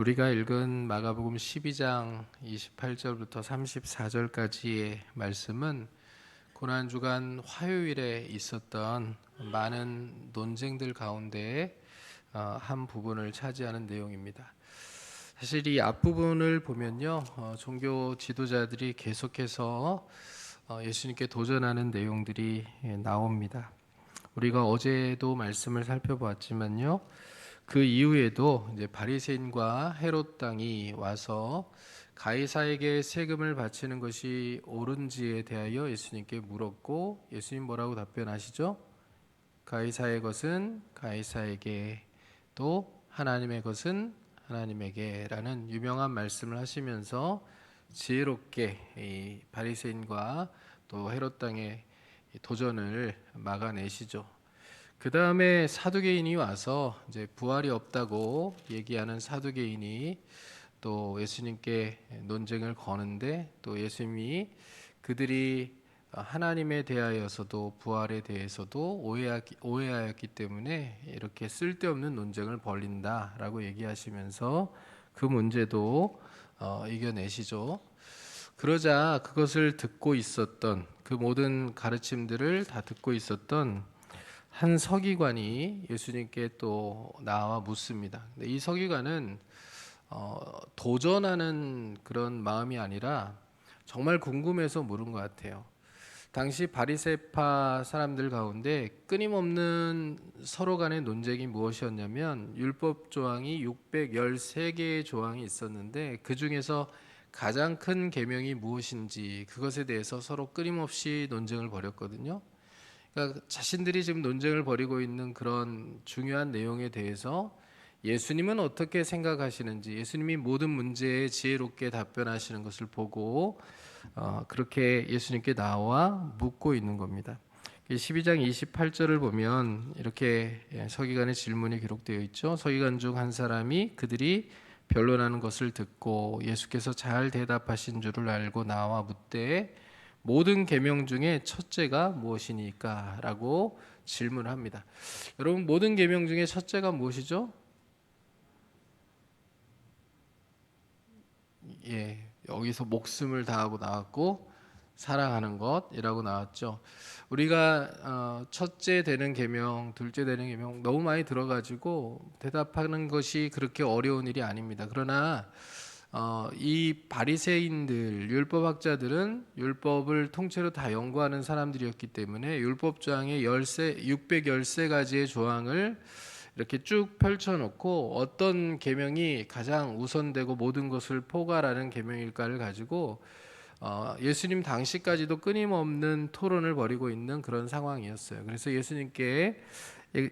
우리가 읽은 마가복음 12장 28절부터 34절까지의 말씀은 고난주간 화요일에 있었던 많은 논쟁들 가운데 한 부분을 차지하는 내용입니다. 사실 이 앞부분을 보면요, 종교 지도자들이 계속해서 예수님께 도전하는 내용들이 나옵니다. 우리가 어제도 말씀을 살펴보았지만요, 그 이후에도 이제 바리새인과 헤롯 당이 와서 가이사에게 세금을 바치는 것이 옳은지에 대하여 예수님께 물었고, 예수님 뭐라고 답변하시죠? 가이사의 것은 가이사에게, 또 하나님의 것은 하나님에게라는 유명한 말씀을 하시면서 지혜롭게 이 바리새인과 또 헤롯 당의 도전을 막아내시죠. 그 다음에 사두개인이 와서 이제 부활이 없다고 얘기하는 사두개인이 또 예수님께 논쟁을 거는데, 또 예수님이 그들이 하나님에 대하여서도 부활에 대해서도 오해하였기 때문에 이렇게 쓸데없는 논쟁을 벌린다라고 얘기하시면서 그 문제도 이겨내시죠. 그러자 그것을 듣고 있었던, 그 모든 가르침들을 다 듣고 있었던 한 서기관이 예수님께 또 나와 묻습니다. 근데 이 서기관은 도전하는 그런 마음이 아니라 정말 궁금해서 물은 것 같아요. 당시 바리새파 사람들 가운데 끊임없는 서로 간의 논쟁이 무엇이었냐면, 율법 조항이 613개의 조항이 있었는데 그 중에서 가장 큰 계명이 무엇인지, 그것에 대해서 서로 끊임없이 논쟁을 벌였거든요. 그러니까 자신들이 지금 논쟁을 벌이고 있는 그런 중요한 내용에 대해서 예수님은 어떻게 생각하시는지, 예수님이 모든 문제에 지혜롭게 답변하시는 것을 보고 그렇게 예수님께 나와 묻고 있는 겁니다. 12장 28절을 보면 이렇게 서기관의 질문이 기록되어 있죠. 서기관 중 한 사람이 그들이 변론하는 것을 듣고 예수께서 잘 대답하신 줄을 알고 나와 묻되, 모든 계명 중에 첫째가 무엇이니까? 라고 질문합니다. 여러분, 모든 계명 중에 첫째가 무엇이죠? 여기서 목숨을 다하고 나왔고 사랑하는 것이라고 나왔죠. 우리가 첫째 되는 계명, 둘째 되는 계명 너무 많이 들어가지고 대답하는 것이 그렇게 어려운 일이 아닙니다. 그러나 이 바리새인들, 율법학자들은 율법을 통째로 다 연구하는 사람들이었기 때문에 율법 조항의 613가지의 조항을 이렇게 쭉 펼쳐놓고 어떤 계명이 가장 우선되고 모든 것을 포괄하는 계명일까를 가지고 예수님 당시까지도 끊임없는 토론을 벌이고 있는 그런 상황이었어요. 그래서 예수님께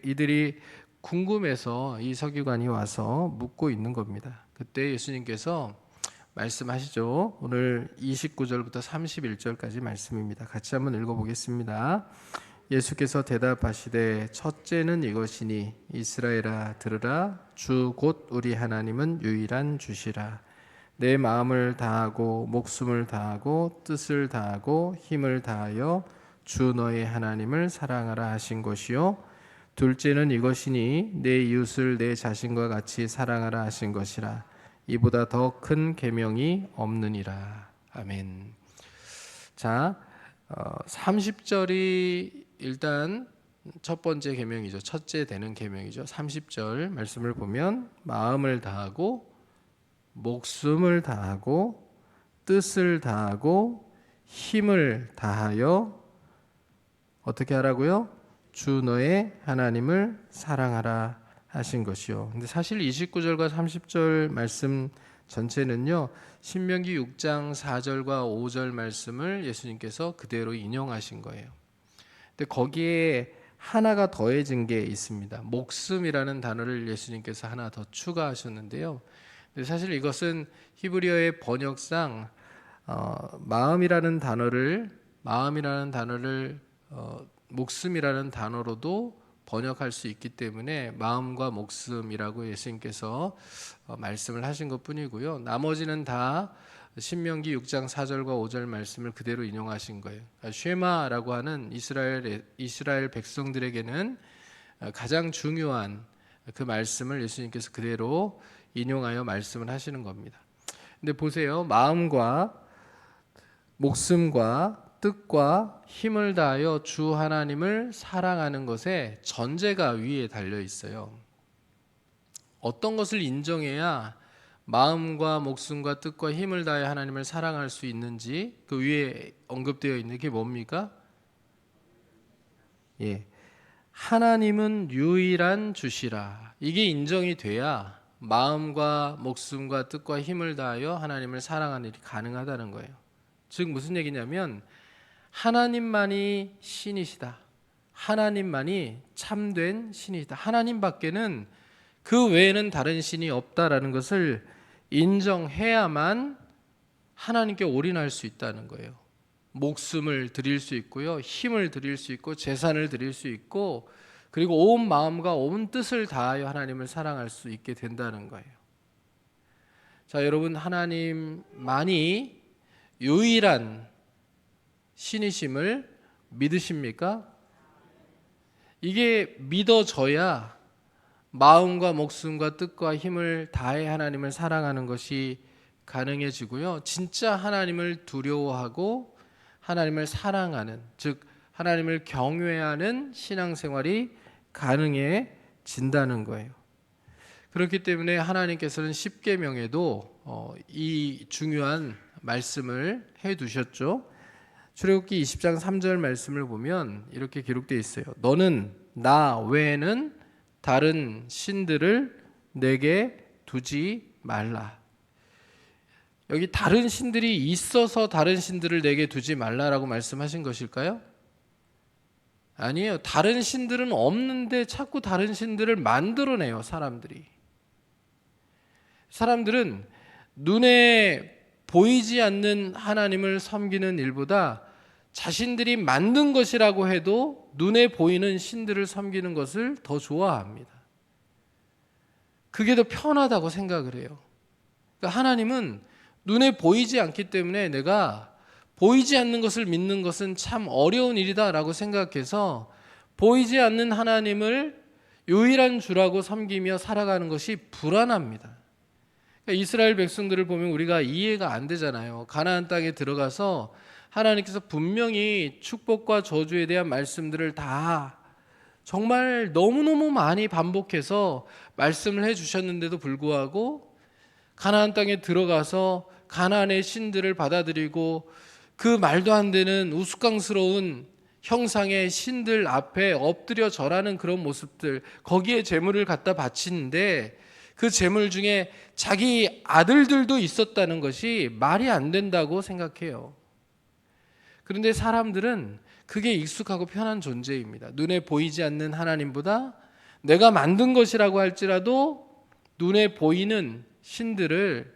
이들이 궁금해서 이 서기관이 와서 묻고 있는 겁니다. 그때 예수님께서 말씀하시죠. 오늘 29절부터 31절까지 말씀입니다. 같이 한번 읽어보겠습니다. 예수께서 대답하시되 첫째는 이것이니 이스라엘아 들으라, 주 곧 우리 하나님은 유일한 주시라. 내 마음을 다하고 목숨을 다하고 뜻을 다하고 힘을 다하여 주 너의 하나님을 사랑하라 하신 것이요, 둘째는 이것이니 내 이웃을 내 자신과 같이 사랑하라 하신 것이라. 이보다 더 큰 계명이 없느니라. 아멘. 자, 30절이 일단 첫 번째 계명이죠. 첫째 되는 계명이죠. 30절 말씀을 보면 마음을 다하고 목숨을 다하고 뜻을 다하고 힘을 다하여 어떻게 하라고요? 주 너의 하나님을 사랑하라 하신 것이요. 근데 사실 29절과 30절 말씀 전체는요, 신명기 6장 4절과 5절 말씀을 예수님께서 그대로 인용하신 거예요. 근데 거기에 하나가 더해진 게 있습니다. 목숨이라는 단어를 예수님께서 하나 더 추가하셨는데요. 근데 사실 이것은 히브리어의 번역상 마음이라는 단어를 목숨이라는 단어로도 번역할 수 있기 때문에 마음과 목숨이라고 예수님께서 말씀을 하신 것뿐이고요. 나머지는 다 신명기 6장 4절과 5절 말씀을 그대로 인용하신 거예요. 쉐마라고 하는 이스라엘 백성들에게는 가장 중요한 그 말씀을 예수님께서 그대로 인용하여 말씀을 하시는 겁니다. 근데 보세요. 마음과 목숨과 뜻과 힘을 다하여 주 하나님을 사랑하는 것에 전제가 위에 달려 있어요. 어떤 것을 인정해야 마음과 목숨과 뜻과 힘을 다하여 하나님을 사랑할 수 있는지 그 위에 언급되어 있는 게 뭡니까? 예. 하나님은 유일한 주시라. 이게 인정이 돼야 마음과 목숨과 뜻과 힘을 다하여 하나님을 사랑하는 일이 가능하다는 거예요. 즉 무슨 얘기냐면 하나님만이 신이시다. 하나님만이 참된 신이시다. 하나님밖에는 그 외에는 다른 신이 없다라는 것을 인정해야만 하나님께 올인할 수 있다는 거예요. 목숨을 드릴 수 있고요, 힘을 드릴 수 있고, 재산을 드릴 수 있고, 그리고 온 마음과 온 뜻을 다하여 하나님을 사랑할 수 있게 된다는 거예요. 자, 여러분, 하나님만이 유일한 신이심을 믿으십니까? 이게 믿어져야 마음과 목숨과 뜻과 힘을 다해 하나님을 사랑하는 것이 가능해지고요. 진짜 하나님을 두려워하고 하나님을 사랑하는, 즉 하나님을 경외하는 신앙생활이 가능해진다는 거예요. 그렇기 때문에 하나님께서는 십계명에도 이 중요한 말씀을 해두셨죠. 출애굽기 20장 3절 말씀을 보면 이렇게 기록되어 있어요. 너는 나 외에는 다른 신들을 내게 두지 말라. 여기 다른 신들이 있어서 다른 신들을 내게 두지 말라라고 말씀하신 것일까요? 아니에요. 다른 신들은 없는데 자꾸 다른 신들을 만들어내요. 사람들은 눈에 보이지 않는 하나님을 섬기는 일보다 자신들이 만든 것이라고 해도 눈에 보이는 신들을 섬기는 것을 더 좋아합니다. 그게 더 편하다고 생각을 해요. 그러니까 하나님은 눈에 보이지 않기 때문에 내가 보이지 않는 것을 믿는 것은 참 어려운 일이다라고 생각해서 보이지 않는 하나님을 유일한 주라고 섬기며 살아가는 것이 불안합니다. 그러니까 이스라엘 백성들을 보면 우리가 이해가 안 되잖아요. 가나안 땅에 들어가서 하나님께서 분명히 축복과 저주에 대한 말씀들을 다 정말 너무너무 많이 반복해서 말씀을 해주셨는데도 불구하고 가나안 땅에 들어가서 가나안의 신들을 받아들이고 그 말도 안 되는 우스꽝스러운 형상의 신들 앞에 엎드려 절하는 그런 모습들, 거기에 제물을 갖다 바치는데 그 제물 중에 자기 아들들도 있었다는 것이 말이 안 된다고 생각해요. 그런데 사람들은 그게 익숙하고 편한 존재입니다. 눈에 보이지 않는 하나님보다 내가 만든 것이라고 할지라도 눈에 보이는 신들을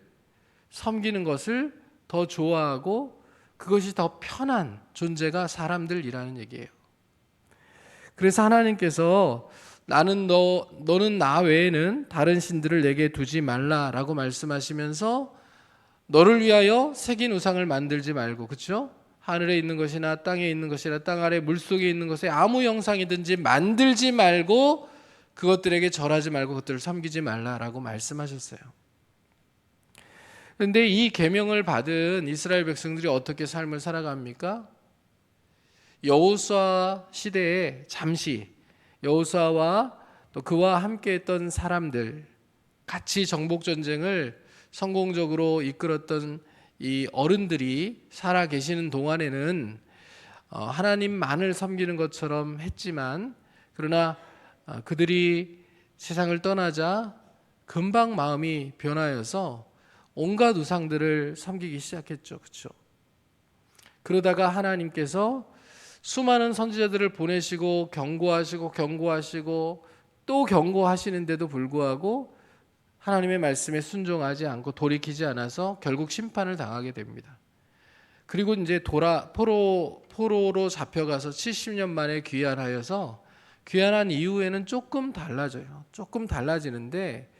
섬기는 것을 더 좋아하고 그것이 더 편한 존재가 사람들이라는 얘기예요. 그래서 하나님께서 너는 나 외에는 다른 신들을 내게 두지 말라라고 말씀하시면서 너를 위하여 새긴 우상을 만들지 말고, 그렇죠? 하늘에 있는 것이나 땅에 있는 것이나 땅 아래 물속에 있는 것에 아무 형상이든지 만들지 말고 그것들에게 절하지 말고 그것들을 섬기지 말라라고 말씀하셨어요. 그런데 이 계명을 받은 이스라엘 백성들이 어떻게 삶을 살아갑니까? 여호수아 시대에 잠시 여호수아와 또 그와 함께했던 사람들, 같이 정복 전쟁을 성공적으로 이끌었던 이 어른들이 살아 계시는 동안에는 하나님만을 섬기는 것처럼 했지만, 그러나 그들이 세상을 떠나자 금방 마음이 변하여서 온갖 우상들을 섬기기 시작했죠. 그렇죠? 그러다가 하나님께서 수많은 선지자들을 보내시고 경고하시고 또 경고하시는데도 불구하고 하나님의 말씀에 순종하지 않고 돌이키지 않아서 결국 심판을 당하게 됩니다. 그리고 이제 포로로 잡혀가서 70년 만에 귀환하여서 귀환한 이후에는 조금 달라져요. 조금 달라지는데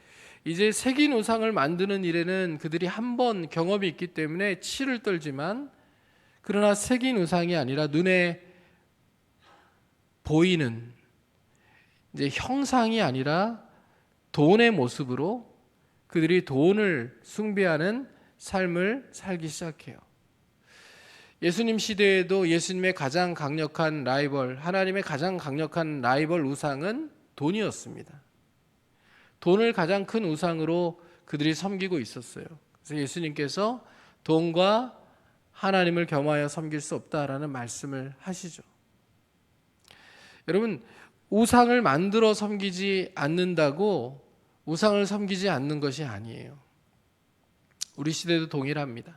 이제 새긴 우상을 만드는 일에는 그들이 한 번 경험이 있기 때문에 치를 떨지만, 그러나 새긴 우상이 아니라 눈에 보이는 이제 형상이 아니라 돈의 모습으로 그들이 돈을 숭배하는 삶을 살기 시작해요. 예수님 시대에도 예수님의 가장 강력한 라이벌, 하나님의 가장 강력한 라이벌 우상은 돈이었습니다. 돈을 가장 큰 우상으로 그들이 섬기고 있었어요. 그래서 예수님께서 돈과 하나님을 겸하여 섬길 수 없다라는 말씀을 하시죠. 여러분, 우상을 만들어 섬기지 않는다고 우상을 섬기지 않는 것이 아니에요. 우리 시대도 동일합니다.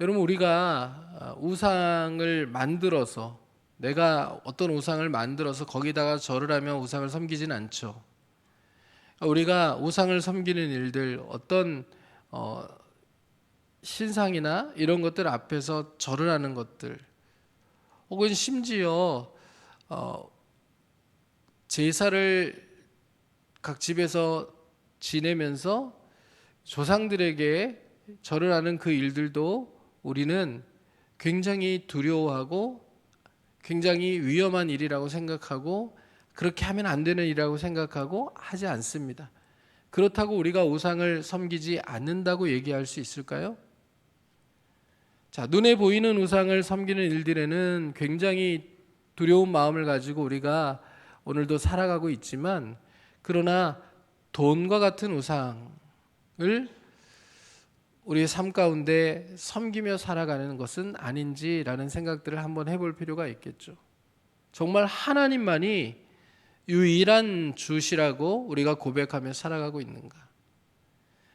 여러분, 우리가 우상을 만들어서, 내가 어떤 우상을 만들어서 거기다가 절을 하며 우상을 섬기진 않죠. 우리가 우상을 섬기는 일들, 어떤 신상이나 이런 것들 앞에서 절을 하는 것들, 혹은 심지어 제사를 각 집에서 지내면서 조상들에게 절을 하는 그 일들도 우리는 굉장히 두려워하고 굉장히 위험한 일이라고 생각하고 그렇게 하면 안 되는 일이라고 생각하고 하지 않습니다. 그렇다고 우리가 우상을 섬기지 않는다고 얘기할 수 있을까요? 자, 눈에 보이는 우상을 섬기는 일들에는 굉장히 두려운 마음을 가지고 우리가 오늘도 살아가고 있지만, 그러나 돈과 같은 우상을 우리의 삶 가운데 섬기며 살아가는 것은 아닌지라는 생각들을 한번 해볼 필요가 있겠죠. 정말 하나님만이 유일한 주시라고 우리가 고백하며 살아가고 있는가?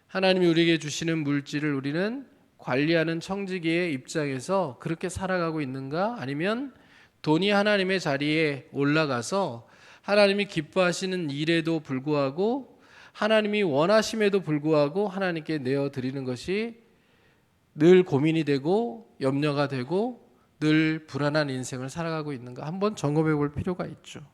하나님이 우리에게 주시는 물질을 우리는 관리하는 청지기의 입장에서 그렇게 살아가고 있는가? 아니면 돈이 하나님의 자리에 올라가서 하나님이 기뻐하시는 일에도 불구하고 하나님이 원하심에도 불구하고 하나님께 내어드리는 것이 늘 고민이 되고 염려가 되고 늘 불안한 인생을 살아가고 있는가? 한번 점검해 볼 필요가 있죠.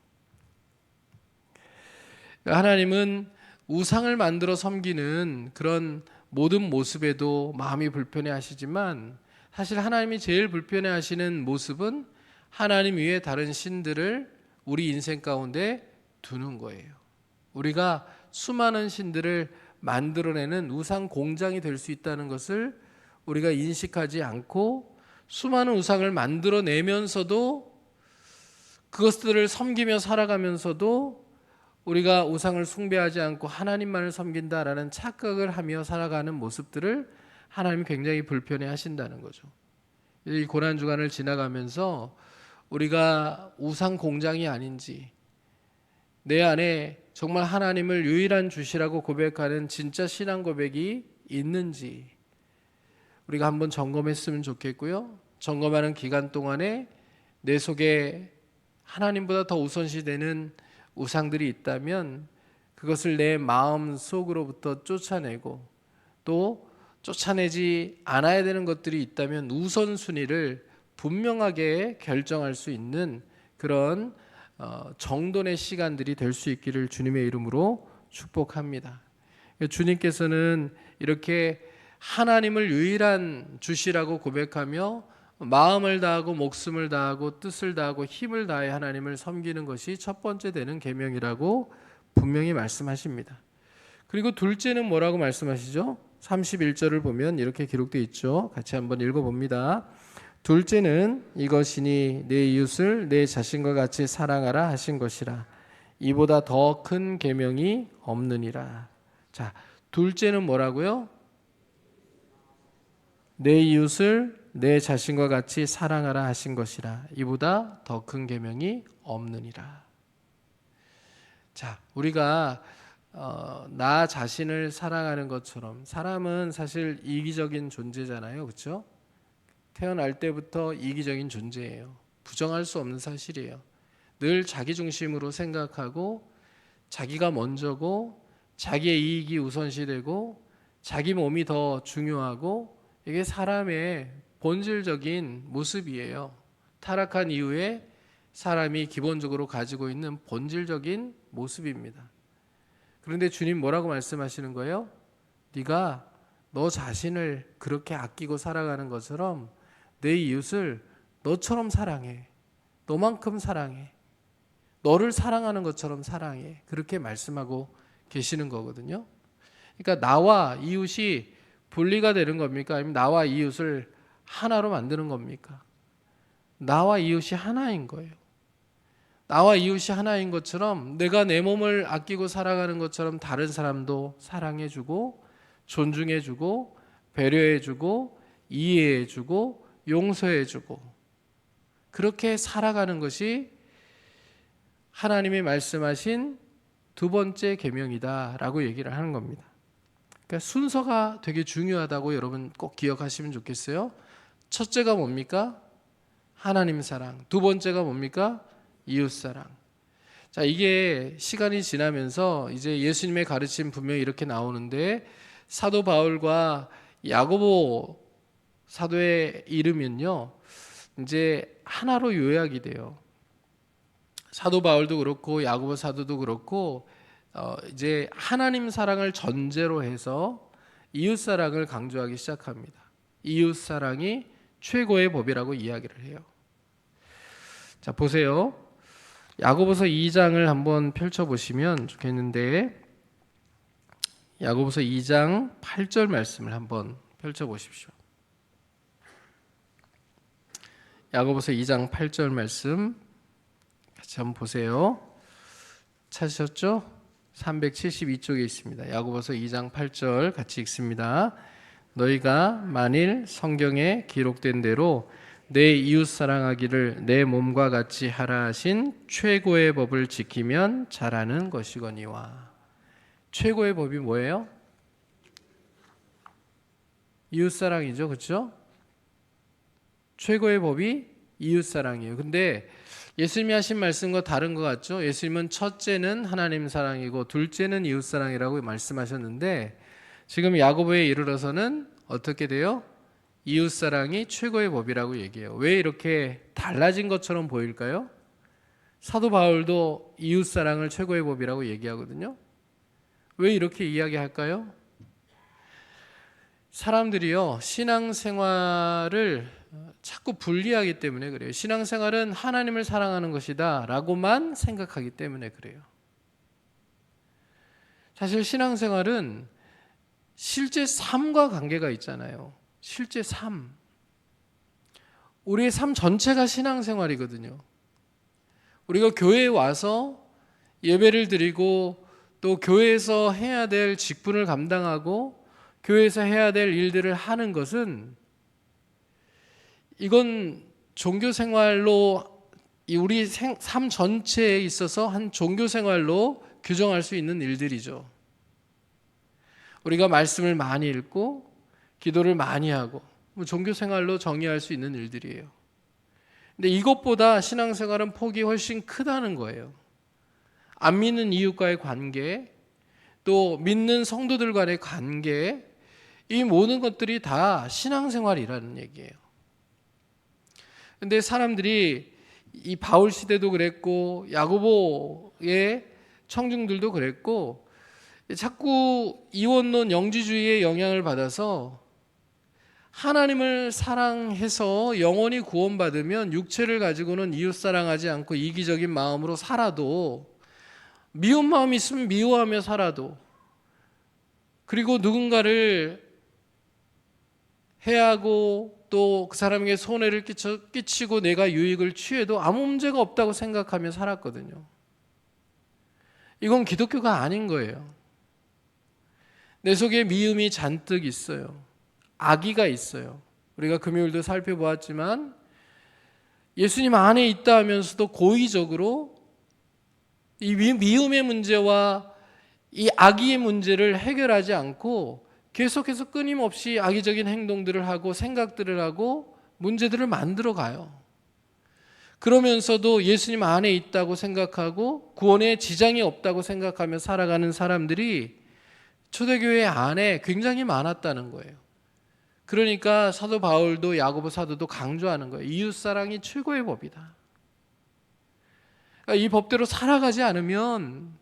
하나님은 우상을 만들어 섬기는 그런 모든 모습에도 마음이 불편해 하시지만, 사실 하나님이 제일 불편해 하시는 모습은 하나님 위에 다른 신들을 우리 인생 가운데 두는 거예요. 우리가 수많은 신들을 만들어내는 우상 공장이 될 수 있다는 것을 우리가 인식하지 않고, 수많은 우상을 만들어내면서도 그것들을 섬기며 살아가면서도 우리가 우상을 숭배하지 않고 하나님만을 섬긴다라는 착각을 하며 살아가는 모습들을 하나님이 굉장히 불편해 하신다는 거죠. 이 고난주간을 지나가면서 우리가 우상 공장이 아닌지, 내 안에 정말 하나님을 유일한 주시라고 고백하는 진짜 신앙 고백이 있는지 우리가 한번 점검했으면 좋겠고요. 점검하는 기간 동안에 내 속에 하나님보다 더 우선시되는 우상들이 있다면 그것을 내 마음 속으로부터 쫓아내고, 또 쫓아내지 않아야 되는 것들이 있다면 우선순위를 분명하게 결정할 수 있는 그런 정돈의 시간들이 될 수 있기를 주님의 이름으로 축복합니다. 주님께서는 이렇게 하나님을 유일한 주시라고 고백하며 마음을 다하고 목숨을 다하고 뜻을 다하고 힘을 다해 하나님을 섬기는 것이 첫 번째 되는 계명이라고 분명히 말씀하십니다. 그리고 둘째는 뭐라고 말씀하시죠? 31절을 보면 이렇게 기록되어 있죠. 같이 한번 읽어봅니다. 둘째는 이것이니 내 이웃을 내 자신과 같이 사랑하라 하신 것이라. 이보다 더 큰 계명이 없느니라. 자, 둘째는 뭐라고요? 내 이웃을 내 자신과 같이 사랑하라 하신 것이라. 이보다 더 큰 계명이 없느니라. 자, 우리가 나 자신을 사랑하는 것처럼, 사람은 사실 이기적인 존재잖아요, 그렇죠? 태어날 때부터 이기적인 존재예요. 부정할 수 없는 사실이에요. 늘 자기 중심으로 생각하고 자기가 먼저고 자기의 이익이 우선시되고 자기 몸이 더 중요하고, 이게 사람의 본질적인 모습이에요. 타락한 이후에 사람이 기본적으로 가지고 있는 본질적인 모습입니다. 그런데 주님 뭐라고 말씀하시는 거예요? 네가 너 자신을 그렇게 아끼고 살아가는 것처럼 내 이웃을 너처럼 사랑해. 너만큼 사랑해. 너를 사랑하는 것처럼 사랑해. 그렇게 말씀하고 계시는 거거든요. 그러니까 나와 이웃이 분리가 되는 겁니까? 아니면 나와 이웃을 하나로 만드는 겁니까? 나와 이웃이 하나인 거예요. 나와 이웃이 하나인 것처럼 내가 내 몸을 아끼고 살아가는 것처럼 다른 사람도 사랑해주고 존중해주고 배려해주고 이해해주고 용서해주고 그렇게 살아가는 것이 하나님이 말씀하신 두 번째 계명이다라고 얘기를 하는 겁니다. 그러니까 순서가 되게 중요하다고 여러분 꼭 기억하시면 좋겠어요. 첫째가 뭡니까? 하나님 사랑. 두 번째가 뭡니까? 이웃 사랑. 자, 이게 시간이 지나면서 이제 예수님의 가르침 분명히 이렇게 나오는데 사도 바울과 야고보 사도의 이름은요 이제 하나로 요약이 돼요. 사도 바울도 그렇고 야고보 사도도 그렇고 이제 하나님 사랑을 전제로 해서 이웃 사랑을 강조하기 시작합니다. 이웃 사랑이 최고의 법이라고 이야기를 해요. 자, 보세요. 야고보서 2장을 한번 펼쳐보시면 좋겠는데 야고보서 2장 8절 말씀을 한번 펼쳐보십시오. 야고보서 2장 8절 말씀 같이 한번 보세요. 찾으셨죠? 372쪽에 있습니다. 야고보서 2장 8절 같이 읽습니다. 너희가 만일 성경에 기록된 대로 내 이웃 사랑하기를 내 몸과 같이 하라 하신 최고의 법을 지키면 잘하는 것이거니와. 최고의 법이 뭐예요? 이웃 사랑이죠, 그렇죠? 최고의 법이 이웃 사랑이에요. 근데 예수님이 하신 말씀과 다른 것 같죠? 예수님은 첫째는 하나님 사랑이고 둘째는 이웃 사랑이라고 말씀하셨는데 지금 야고보에 이르러서는 어떻게 돼요? 이웃 사랑이 최고의 법이라고 얘기해요. 왜 이렇게 달라진 것처럼 보일까요? 사도 바울도 이웃 사랑을 최고의 법이라고 얘기하거든요. 왜 이렇게 이야기할까요? 사람들이요 신앙생활을 자꾸 분리하기 때문에 그래요. 신앙생활은 하나님을 사랑하는 것이다 라고만 생각하기 때문에 그래요. 사실 신앙생활은 실제 삶과 관계가 있잖아요. 실제 삶. 우리의 삶 전체가 신앙생활이거든요. 우리가 교회에 와서 예배를 드리고 또 교회에서 해야 될 직분을 감당하고 교회에서 해야 될 일들을 하는 것은 이건 종교생활로 우리 삶 전체에 있어서 한 종교생활로 규정할 수 있는 일들이죠. 우리가 말씀을 많이 읽고 기도를 많이 하고 종교생활로 정의할 수 있는 일들이에요. 근데 이것보다 신앙생활은 폭이 훨씬 크다는 거예요. 안 믿는 이웃과의 관계, 또 믿는 성도들 간의 관계, 이 모든 것들이 다 신앙생활이라는 얘기예요. 근데 사람들이 이 바울 시대도 그랬고 야고보의 청중들도 그랬고 자꾸 이원론 영지주의의 영향을 받아서 하나님을 사랑해서 영원히 구원받으면 육체를 가지고는 이웃 사랑하지 않고 이기적인 마음으로 살아도 미운 마음이 있으면 미워하며 살아도 그리고 누군가를 해하고 또 그 사람에게 손해를 끼치고 내가 유익을 취해도 아무 문제가 없다고 생각하며 살았거든요. 이건 기독교가 아닌 거예요. 내 속에 미움이 잔뜩 있어요. 악의가 있어요. 우리가 금요일도 살펴보았지만 예수님 안에 있다 하면서도 고의적으로 이 미움의 문제와 이 악의의 문제를 해결하지 않고 계속해서 끊임없이 악의적인 행동들을 하고 생각들을 하고 문제들을 만들어 가요. 그러면서도 예수님 안에 있다고 생각하고 구원에 지장이 없다고 생각하며 살아가는 사람들이 초대교회 안에 굉장히 많았다는 거예요. 그러니까 사도 바울도 야고보 사도도 강조하는 거예요. 이웃사랑이 최고의 법이다. 그러니까 이 법대로 살아가지 않으면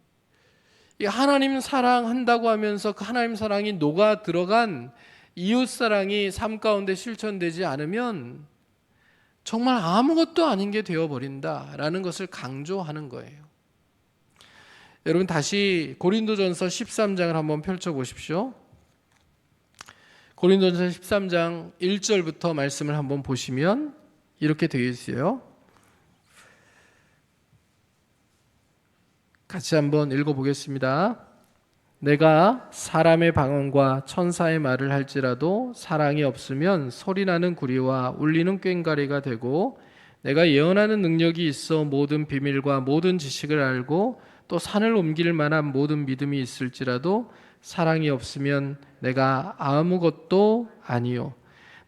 하나님 사랑한다고 하면서 그 하나님 사랑이 녹아 들어간 이웃사랑이 삶 가운데 실천되지 않으면 정말 아무것도 아닌 게 되어버린다라는 것을 강조하는 거예요. 여러분 다시 고린도전서 13장을 한번 펼쳐 보십시오. 고린도전서 13장 1절부터 말씀을 한번 보시면 이렇게 되어 있어요. 같이 한번 읽어보겠습니다. 내가 사람의 방언과 천사의 말을 할지라도 사랑이 없으면 소리나는 구리와 울리는 꽹과리가 되고, 내가 예언하는 능력이 있어 모든 비밀과 모든 지식을 알고 또 산을 옮길 만한 모든 믿음이 있을지라도 사랑이 없으면 내가 아무것도 아니요,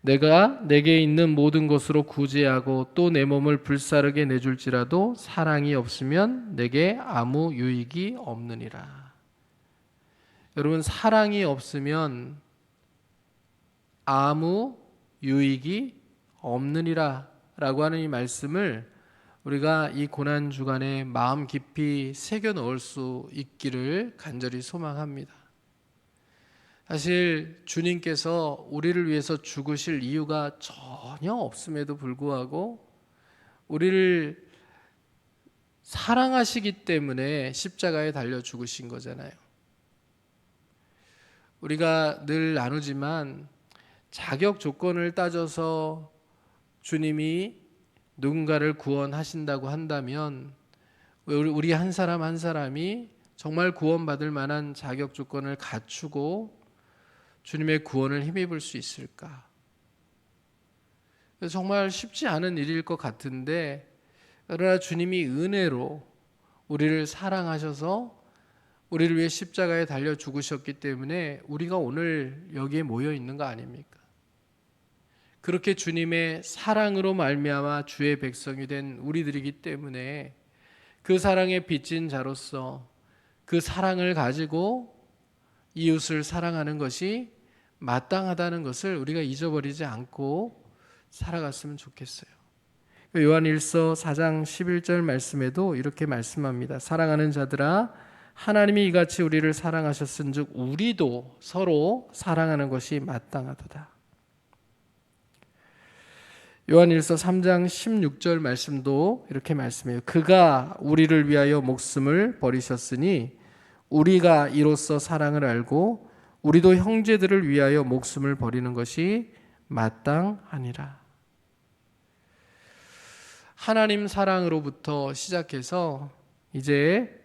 내가 내게 있는 모든 것으로 구제하고 또 내 몸을 불사르게 내줄지라도 사랑이 없으면 내게 아무 유익이 없느니라. 여러분, 사랑이 없으면 아무 유익이 없느니라 라고 하는 이 말씀을 우리가 이 고난주간에 마음 깊이 새겨 넣을 수 있기를 간절히 소망합니다. 사실 주님께서 우리를 위해서 죽으실 이유가 전혀 없음에도 불구하고 우리를 사랑하시기 때문에 십자가에 달려 죽으신 거잖아요. 우리가 늘 나누지만 자격 조건을 따져서 주님이 누군가를 구원하신다고 한다면 우리 한 사람 한 사람이 정말 구원받을 만한 자격 조건을 갖추고 주님의 구원을 힘입을 수 있을까? 정말 쉽지 않은 일일 것 같은데, 그러나 주님이 은혜로 우리를 사랑하셔서 우리를 위해 십자가에 달려 죽으셨기 때문에 우리가 오늘 여기에 모여 있는 거 아닙니까? 그렇게 주님의 사랑으로 말미암아 주의 백성이 된 우리들이기 때문에 그 사랑에 빚진 자로서 그 사랑을 가지고 이웃을 사랑하는 것이 마땅하다는 것을 우리가 잊어버리지 않고 살아갔으면 좋겠어요. 요한일서 4장 11절 말씀에도 이렇게 말씀합니다. 사랑하는 자들아, 하나님이 이같이 우리를 사랑하셨은즉 우리도 서로 사랑하는 것이 마땅하도다. 요한일서 3장 16절 말씀도 이렇게 말씀해요. 그가 우리를 위하여 목숨을 버리셨으니 우리가 이로써 사랑을 알고 우리도 형제들을 위하여 목숨을 버리는 것이 마땅하니라. 하나님 사랑으로부터 시작해서 이제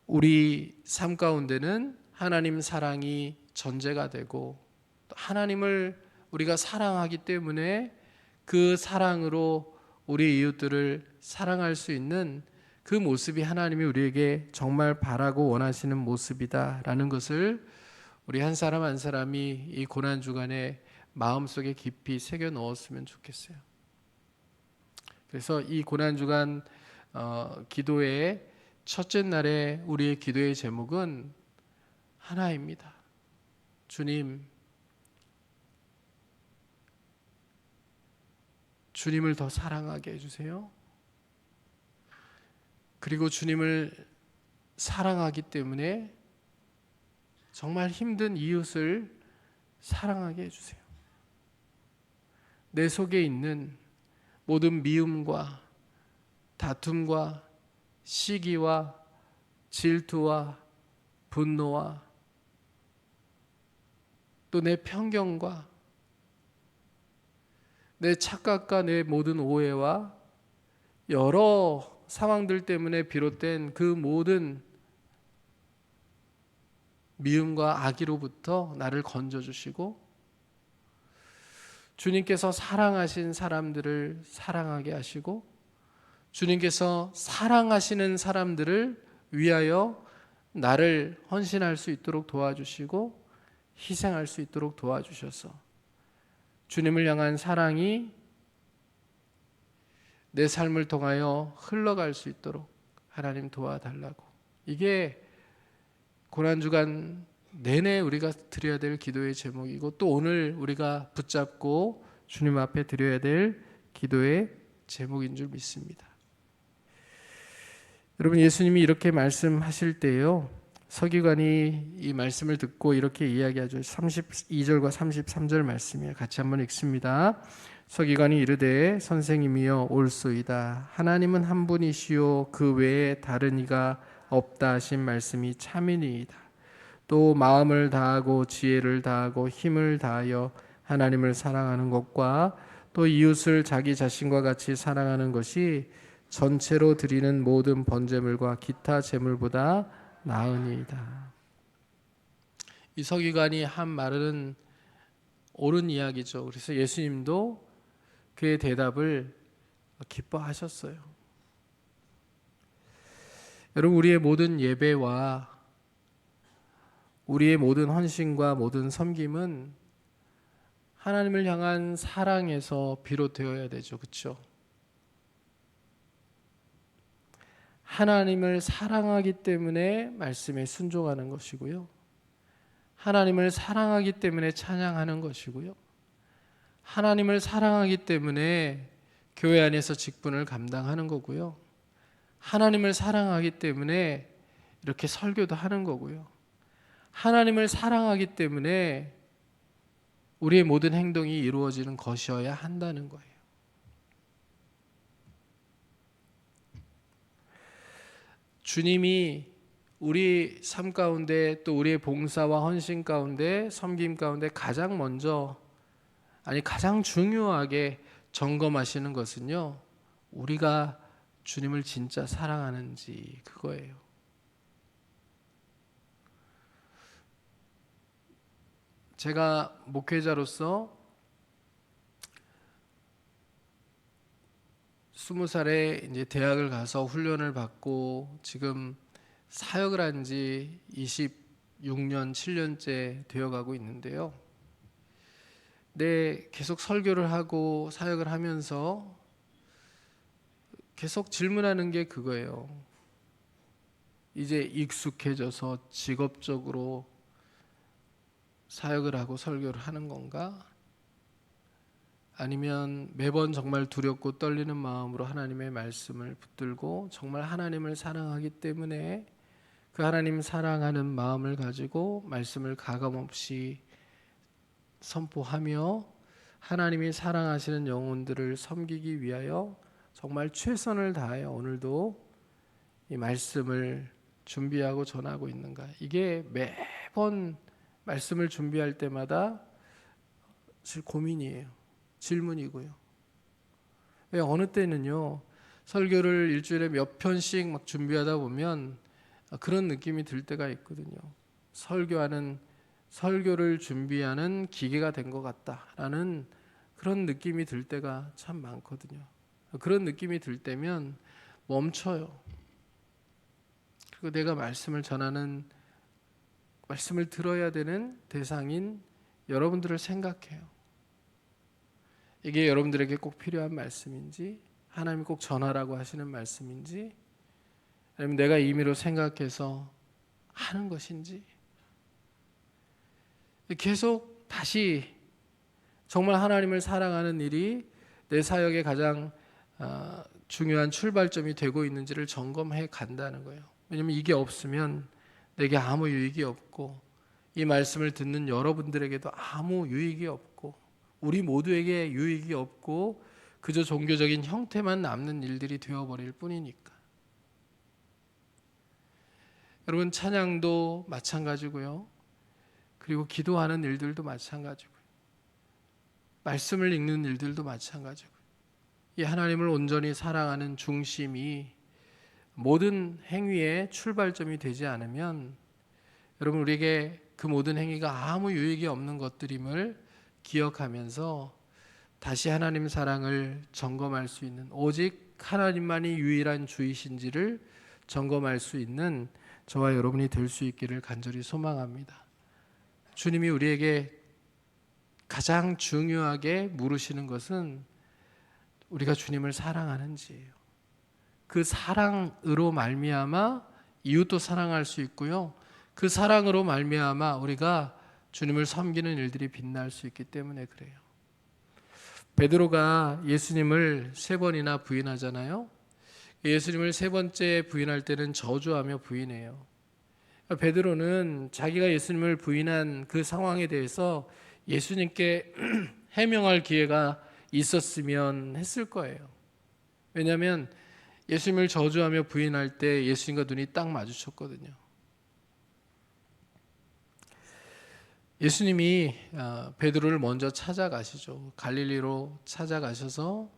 우리 삶 가운데는 하나님 사랑이 전제가 되고, 하나님을 우리가 사랑하기 때문에 그 사랑으로 우리 이웃들을 사랑할 수 있는 그 모습이 하나님이 우리에게 정말 바라고 원하시는 모습이다라는 것을 우리 한 사람 한 사람이 이 고난주간에 마음속에 깊이 새겨 넣었으면 좋겠어요. 그래서 이 고난주간 기도의 첫째 날에 우리의 기도의 제목은 하나입니다. 주님을 더 사랑하게 해주세요. 그리고 주님을 사랑하기 때문에 정말 힘든 이웃을 사랑하게 해주세요. 내 속에 있는 모든 미움과 다툼과 시기와 질투와 분노와 또 내 편견과 내 착각과 내 모든 오해와 여러 상황들 때문에 비롯된 그 모든 미움과 악의로부터 나를 건져주시고, 주님께서 사랑하신 사람들을 사랑하게 하시고, 주님께서 사랑하시는 사람들을 위하여 나를 헌신할 수 있도록 도와주시고 희생할 수 있도록 도와주셔서 주님을 향한 사랑이 내 삶을 통하여 흘러갈 수 있도록 하나님 도와달라고. 이게 고난주간 내내 우리가 드려야 될 기도의 제목이고, 또 오늘 우리가 붙잡고 주님 앞에 드려야 될 기도의 제목인 줄 믿습니다. 여러분, 예수님이 이렇게 말씀하실 때요, 서기관이 이 말씀을 듣고 이렇게 이야기하죠. 32절과 33절 말씀이에요. 같이 한번 읽습니다. 서기관이 이르되 선생님이여 올소이다. 하나님은 한 분이시요 그 외에 다른 이가 없다 하신 말씀이 참이니이다. 또 마음을 다하고 지혜를 다하고 힘을 다하여 하나님을 사랑하는 것과 또 이웃을 자기 자신과 같이 사랑하는 것이 전체로 드리는 모든 번제물과 기타 제물보다 나으니이다. 이 서기관이 한 말은 옳은 이야기죠. 그래서 예수님도 그의 대답을 기뻐하셨어요. 여러분, 우리의 모든 예배와 우리의 모든 헌신과 모든 섬김은 하나님을 향한 사랑에서 비롯되어야 되죠. 그렇죠? 하나님을 사랑하기 때문에 말씀에 순종하는 것이고요. 하나님을 사랑하기 때문에 찬양하는 것이고요. 하나님을 사랑하기 때문에 교회 안에서 직분을 감당하는 거고요. 하나님을 사랑하기 때문에 이렇게 설교도 하는 거고요. 하나님을 사랑하기 때문에 우리의 모든 행동이 이루어지는 것이어야 한다는 거예요. 주님이 우리 삶 가운데 또 우리의 봉사와 헌신 가운데 섬김 가운데 가장 먼저 가장 중요하게 점검하시는 것은요, 우리가 주님을 진짜 사랑하는지 그거예요. 제가 목회자로서 20살에 이제 대학을 가서 훈련을 받고 지금 사역을 한 지 26년, 7년째 되어가고 있는데요. 계속 설교를 하고 사역을 하면서 계속 질문하는 게 그거예요. 이제 익숙해져서 직업적으로 사역을 하고 설교를 하는 건가? 아니면 매번 정말 두렵고 떨리는 마음으로 하나님의 말씀을 붙들고 정말 하나님을 사랑하기 때문에 그 하나님 사랑하는 마음을 가지고 말씀을 가감없이 선포하며 하나님이 사랑하시는 영혼들을 섬기기 위하여 정말 최선을 다하여 오늘도 이 말씀을 준비하고 전하고 있는가? 이게 매번 말씀을 준비할 때마다 사실 고민이에요. 질문이고요. 왜 어느 때는요, 설교를 일주일에 몇 편씩 막 준비하다 보면 그런 느낌이 들 때가 있거든요. 설교를 준비하는 기계가 된 것 같다라는 그런 느낌이 들 때가 참 많거든요. 그런 느낌이 들 때면 멈춰요. 그리고 내가 말씀을 전하는, 말씀을 들어야 되는 대상인 여러분들을 생각해요. 이게 여러분들에게 꼭 필요한 말씀인지, 하나님이 꼭 전하라고 하시는 말씀인지, 아니면 내가 임의로 생각해서 하는 것인지, 계속 다시 정말 하나님을 사랑하는 일이 내 사역의 가장 중요한 출발점이 되고 있는지를 점검해 간다는 거예요. 왜냐하면 이게 없으면 내게 아무 유익이 없고 이 말씀을 듣는 여러분들에게도 아무 유익이 없고 우리 모두에게 유익이 없고 그저 종교적인 형태만 남는 일들이 되어버릴 뿐이니까. 여러분, 찬양도 마찬가지고요. 그리고 기도하는 일들도 마찬가지고요. 말씀을 읽는 일들도 마찬가지고요. 이 하나님을 온전히 사랑하는 중심이 모든 행위의 출발점이 되지 않으면 여러분, 우리에게 그 모든 행위가 아무 유익이 없는 것들임을 기억하면서 다시 하나님 사랑을 점검할 수 있는, 오직 하나님만이 유일한 주이신지를 점검할 수 있는 저와 여러분이 될 수 있기를 간절히 소망합니다. 주님이 우리에게 가장 중요하게 물으시는 것은 우리가 주님을 사랑하는지예요. 그 사랑으로 말미암아 이웃도 사랑할 수 있고요. 그 사랑으로 말미암아 우리가 주님을 섬기는 일들이 빛날 수 있기 때문에 그래요. 베드로가 예수님을 3번이나 부인하잖아요. 예수님을 3번째 부인할 때는 저주하며 부인해요. 베드로는 자기가 예수님을 부인한 그 상황에 대해서 예수님께 해명할 기회가 있었으면 했을 거예요. 왜냐하면 예수님을 저주하며 부인할 때 예수님과 눈이 딱 마주쳤거든요. 예수님이 베드로를 먼저 찾아가시죠. 갈릴리로 찾아가셔서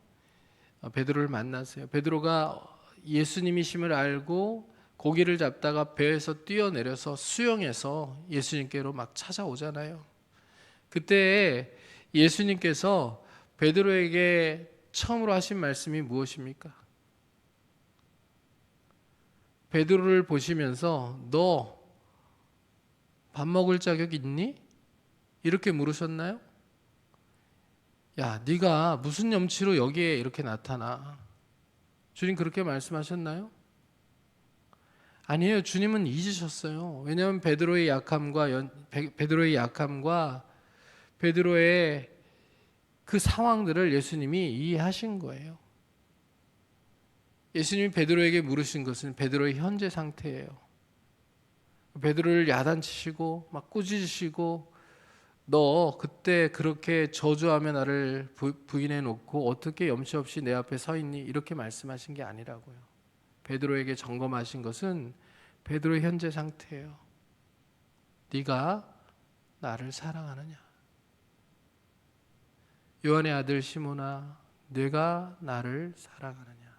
베드로를 만나세요. 베드로가 예수님이심을 알고 고기를 잡다가 배에서 뛰어내려서 수영해서 예수님께로 막 찾아오잖아요. 그때 예수님께서 베드로에게 처음으로 하신 말씀이 무엇입니까? 베드로를 보시면서 너 밥 먹을 자격 있니? 이렇게 물으셨나요? 야, 네가 무슨 염치로 여기에 이렇게 나타나? 주님 그렇게 말씀하셨나요? 아니에요. 주님은 잊으셨어요. 왜냐하면 베드로의 약함과 베드로의 그 상황들을 예수님이 이해하신 거예요. 예수님이 베드로에게 물으신 것은 베드로의 현재 상태예요. 베드로를 야단치시고 막 꾸짖으시고 너 그때 그렇게 저주하며 나를 부인해 놓고 어떻게 염치 없이 내 앞에 서 있니? 이렇게 말씀하신 게 아니라고요. 베드로에게 점검하신 것은 베드로의 현재 상태예요. 네가 나를 사랑하느냐? 요한의 아들 시몬아, 네가 나를 사랑하느냐?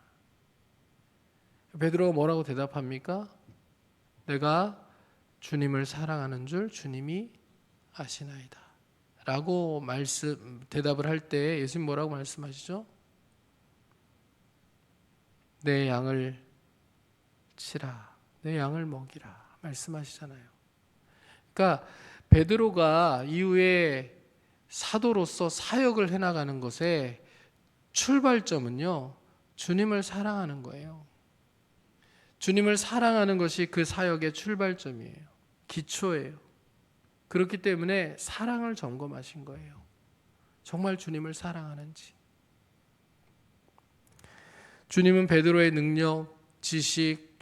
베드로가 뭐라고 대답합니까? 내가 주님을 사랑하는 줄 주님이 아시나이다 라고 대답을 할 때 예수님 뭐라고 말씀하시죠? 내 양을 치라, 내 양을 먹이라 말씀하시잖아요. 그러니까 베드로가 이후에 사도로서 사역을 해나가는 것의 출발점은요, 주님을 사랑하는 거예요. 주님을 사랑하는 것이 그 사역의 출발점이에요. 기초예요. 그렇기 때문에 사랑을 점검하신 거예요. 정말 주님을 사랑하는지. 주님은 베드로의 능력, 지식,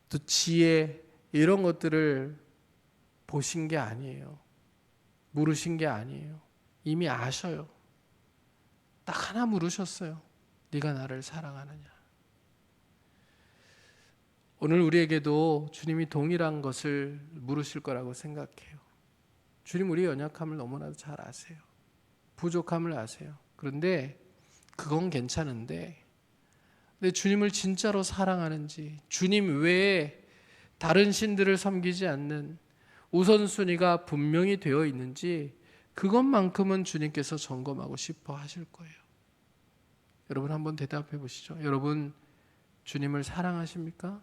또 지혜 이런 것들을 보신 게 아니에요. 물으신 게 아니에요. 이미 아셔요. 딱 하나 물으셨어요. 네가 나를 사랑하느냐. 오늘 우리에게도 주님이 동일한 것을 물으실 거라고 생각해요. 주님 우리의 연약함을 너무나도 잘 아세요. 부족함을 아세요. 그런데 그건 괜찮은데 근데 주님을 진짜로 사랑하는지, 주님 외에 다른 신들을 섬기지 않는 우선순위가 분명히 되어 있는지 그것만큼은 주님께서 점검하고 싶어 하실 거예요. 여러분 한번 대답해 보시죠. 여러분 주님을 사랑하십니까?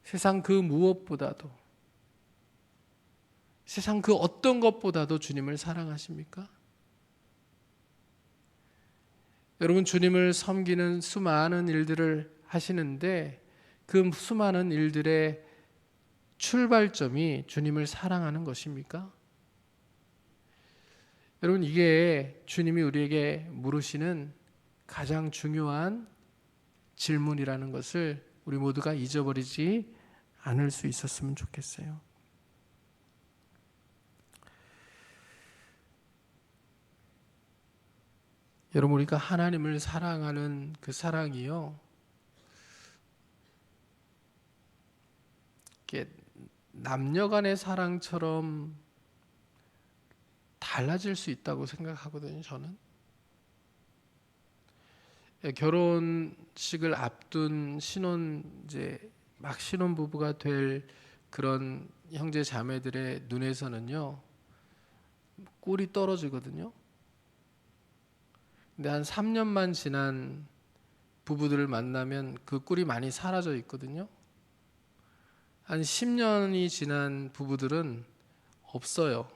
세상 그 무엇보다도, 세상 그 어떤 것보다도 주님을 사랑하십니까? 여러분 주님을 섬기는 수많은 일들을 하시는데 그 수많은 일들의 출발점이 주님을 사랑하는 것입니까? 여러분 이게 주님이 우리에게 물으시는 가장 중요한 질문이라는 것을 우리 모두가 잊어버리지 않을 수 있었으면 좋겠어요. 여러분 우리가 하나님을 사랑하는 그 사랑이요, 이게 남녀 간의 사랑처럼 달라질 수 있다고 생각하거든요. 저는 결혼식을 앞둔 막 신혼 부부가 될 그런 형제 자매들의 눈에서는요 꿀이 떨어지거든요. 근데 한 3년만 지난 부부들을 만나면 그 꿀이 많이 사라져 있거든요. 한 10년이 지난 부부들은 없어요.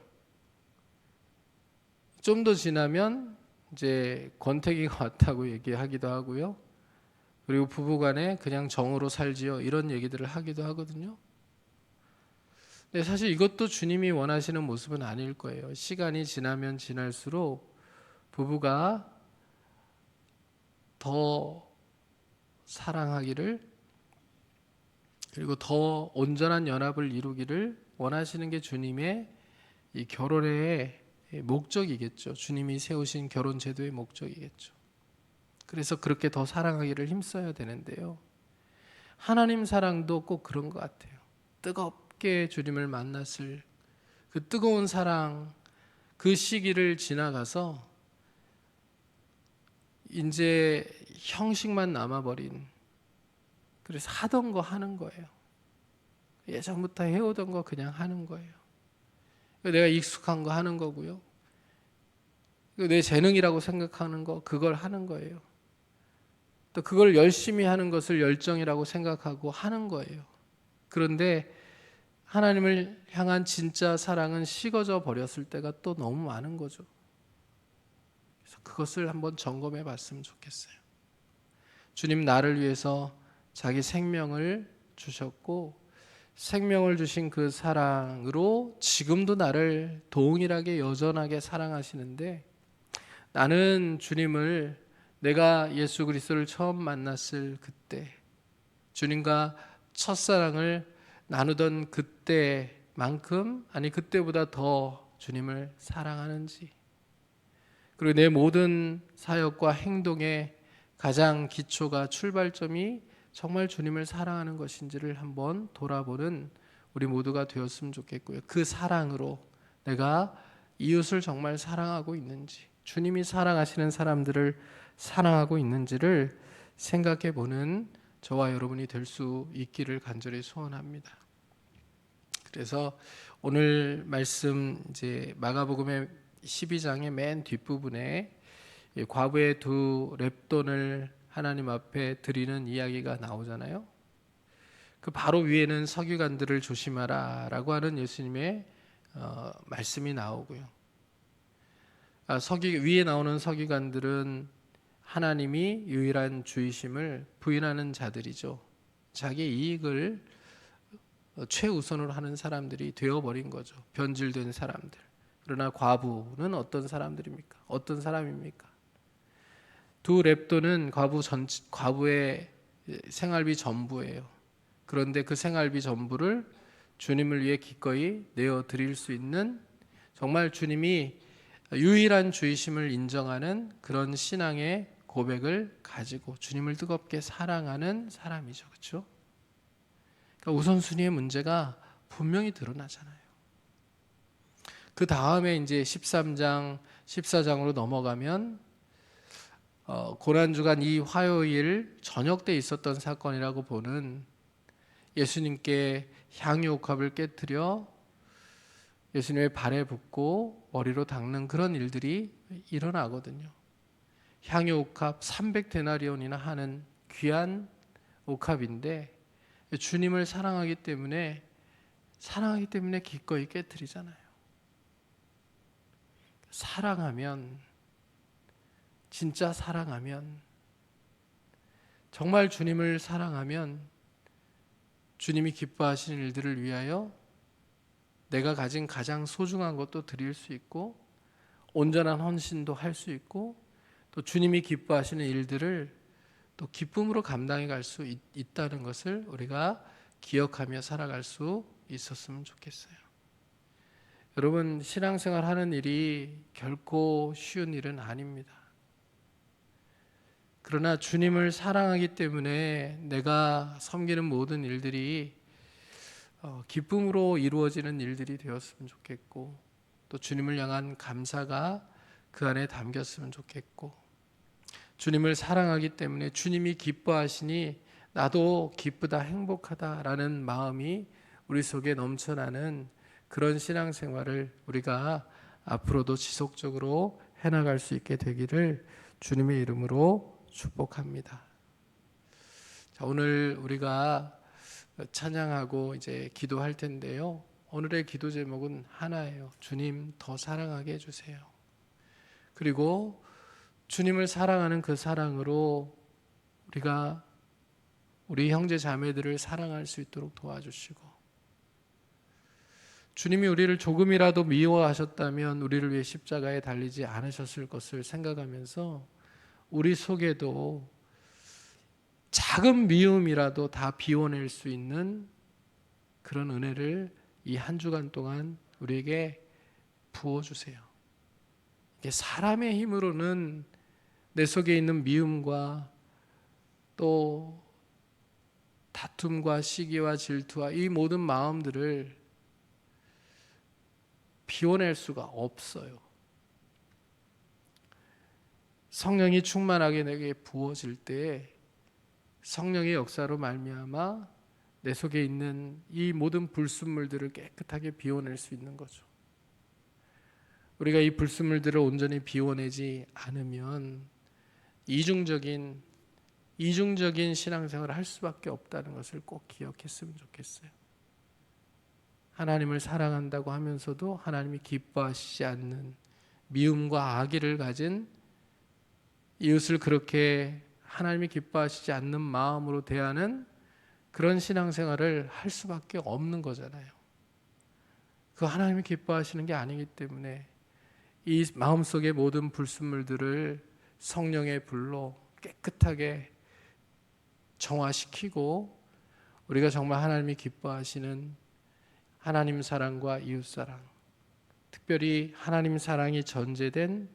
좀 더 지나면 이제 권태기가 왔다고 얘기하기도 하고요. 그리고 부부간에 그냥 정으로 살지요 이런 얘기들을 하기도 하거든요. 근데 사실 이것도 주님이 원하시는 모습은 아닐 거예요. 시간이 지나면 지날수록 부부가 더 사랑하기를, 그리고 더 온전한 연합을 이루기를 원하시는 게 주님의 이 결혼의 목적이겠죠. 주님이 세우신 결혼 제도의 목적이겠죠. 그래서 그렇게 더 사랑하기를 힘써야 되는데요. 하나님 사랑도 꼭 그런 것 같아요. 뜨겁게 주님을 만났을 그 뜨거운 사랑, 그 시기를 지나가서 이제 형식만 남아버린, 그래서 하던 거 하는 거예요. 예전부터 해오던 거 그냥 하는 거예요. 내가 익숙한 거 하는 거고요. 내 재능이라고 생각하는 거 그걸 하는 거예요. 또 그걸 열심히 하는 것을 열정이라고 생각하고 하는 거예요. 그런데 하나님을 향한 진짜 사랑은 식어져 버렸을 때가 또 너무 많은 거죠. 그래서 그것을 한번 점검해 봤으면 좋겠어요. 주님 나를 위해서 자기 생명을 주셨고 생명을 주신 그 사랑으로 지금도 나를 동일하게 여전하게 사랑하시는데, 나는 주님을 내가 예수 그리스도를 처음 만났을 그때 주님과 첫사랑을 나누던 그때만큼, 아니 그때보다 더 주님을 사랑하는지, 그리고 내 모든 사역과 행동의 가장 기초가 출발점이 정말 주님을 사랑하는 것인지를 한번 돌아보는 우리 모두가 되었으면 좋겠고요. 그 사랑으로 내가 이웃을 정말 사랑하고 있는지, 주님이 사랑하시는 사람들을 사랑하고 있는지를 생각해 보는 저와 여러분이 될 수 있기를 간절히 소원합니다. 그래서 오늘 말씀 이제 마가복음의 12장의 맨 뒷부분에 과부의 두 렙돈을 하나님 앞에 드리는 이야기가 나오잖아요. 그 바로 위에는 서기관들을 조심하라라고 하는 예수님의 말씀이 나오고요. 위에 나오는 서기관들은 하나님이 유일한 주이심을 부인하는 자들이죠. 자기 이익을 최우선으로 하는 사람들이 되어버린 거죠. 변질된 사람들. 그러나 과부는 어떤 사람들입니까? 어떤 사람입니까? 두 렙돈은 과부의 생활비 전부예요. 그런데 그 생활비 전부를 주님을 위해 기꺼이 내어 드릴 수 있는, 정말 주님이 유일한 주이심을 인정하는 그런 신앙의 고백을 가지고 주님을 뜨겁게 사랑하는 사람이죠. 그렇죠? 그러니까 우선순위의 문제가 분명히 드러나잖아요. 그 다음에 이제 13장, 14장으로 넘어가면 고난주간 이 화요일 저녁 때 있었던 사건이라고 보는, 예수님께 향유옥합을 깨뜨려 예수님의 발에 붓고 머리로 닦는 그런 일들이 일어나거든요. 향유옥합 300데나리온이나 하는 귀한 옥합인데 주님을 사랑하기 때문에 기꺼이 깨뜨리잖아요. 사랑하면, 진짜 사랑하면, 정말 주님을 사랑하면 주님이 기뻐하시는 일들을 위하여 내가 가진 가장 소중한 것도 드릴 수 있고 온전한 헌신도 할 수 있고, 또 주님이 기뻐하시는 일들을 또 기쁨으로 감당해 갈 수 있다는 것을 우리가 기억하며 살아갈 수 있었으면 좋겠어요. 여러분, 신앙생활 하는 일이 결코 쉬운 일은 아닙니다. 그러나 주님을 사랑하기 때문에 내가 섬기는 모든 일들이 기쁨으로 이루어지는 일들이 되었으면 좋겠고, 또 주님을 향한 감사가 그 안에 담겼으면 좋겠고, 주님을 사랑하기 때문에 주님이 기뻐하시니 나도 기쁘다, 행복하다라는 마음이 우리 속에 넘쳐나는 그런 신앙생활을 우리가 앞으로도 지속적으로 해나갈 수 있게 되기를 주님의 이름으로 축복합니다. 자, 오늘 우리가 찬양하고 이제 기도할 텐데요. 오늘의 기도 제목은 하나예요. 주님 더 사랑하게 해주세요. 그리고 주님을 사랑하는 그 사랑으로 우리가 우리 형제 자매들을 사랑할 수 있도록 도와주시고, 주님이 우리를 조금이라도 미워하셨다면 우리를 위해 십자가에 달리지 않으셨을 것을 생각하면서 우리 속에도 작은 미움이라도 다 비워낼 수 있는 그런 은혜를 이 한 주간 동안 우리에게 부어주세요. 이게 사람의 힘으로는 내 속에 있는 미움과 또 다툼과 시기와 질투와 이 모든 마음들을 비워낼 수가 없어요. 성령이 충만하게 내게 부어질 때에 성령의 역사로 말미암아 내 속에 있는 이 모든 불순물들을 깨끗하게 비워낼 수 있는 거죠. 우리가 이 불순물들을 온전히 비워내지 않으면 이중적인 신앙생활을 할 수밖에 없다는 것을 꼭 기억했으면 좋겠어요. 하나님을 사랑한다고 하면서도 하나님이 기뻐하시지 않는 미움과 악의를 가진 이웃을 그렇게 하나님이 기뻐하시지 않는 마음으로 대하는 그런 신앙생활을 할 수밖에 없는 거잖아요. 그 하나님이 기뻐하시는 게 아니기 때문에 이 마음속의 모든 불순물들을 성령의 불로 깨끗하게 정화시키고 우리가 정말 하나님이 기뻐하시는 하나님 사랑과 이웃 사랑, 특별히 하나님 사랑이 전제된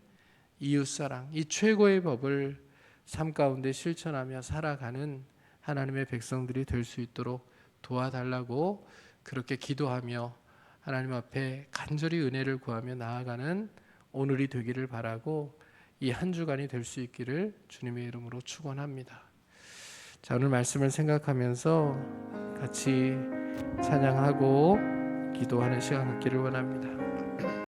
이웃 사랑, 이 최고의 법을 삶 가운데 실천하며 살아가는 하나님의 백성들이 될 수 있도록 도와달라고 그렇게 기도하며 하나님 앞에 간절히 은혜를 구하며 나아가는 오늘이 되기를 바라고 이 한 주간이 될 수 있기를 주님의 이름으로 축원합니다. 자, 오늘 말씀을 생각하면서 같이 찬양하고 기도하는 시간 갖기를 원합니다.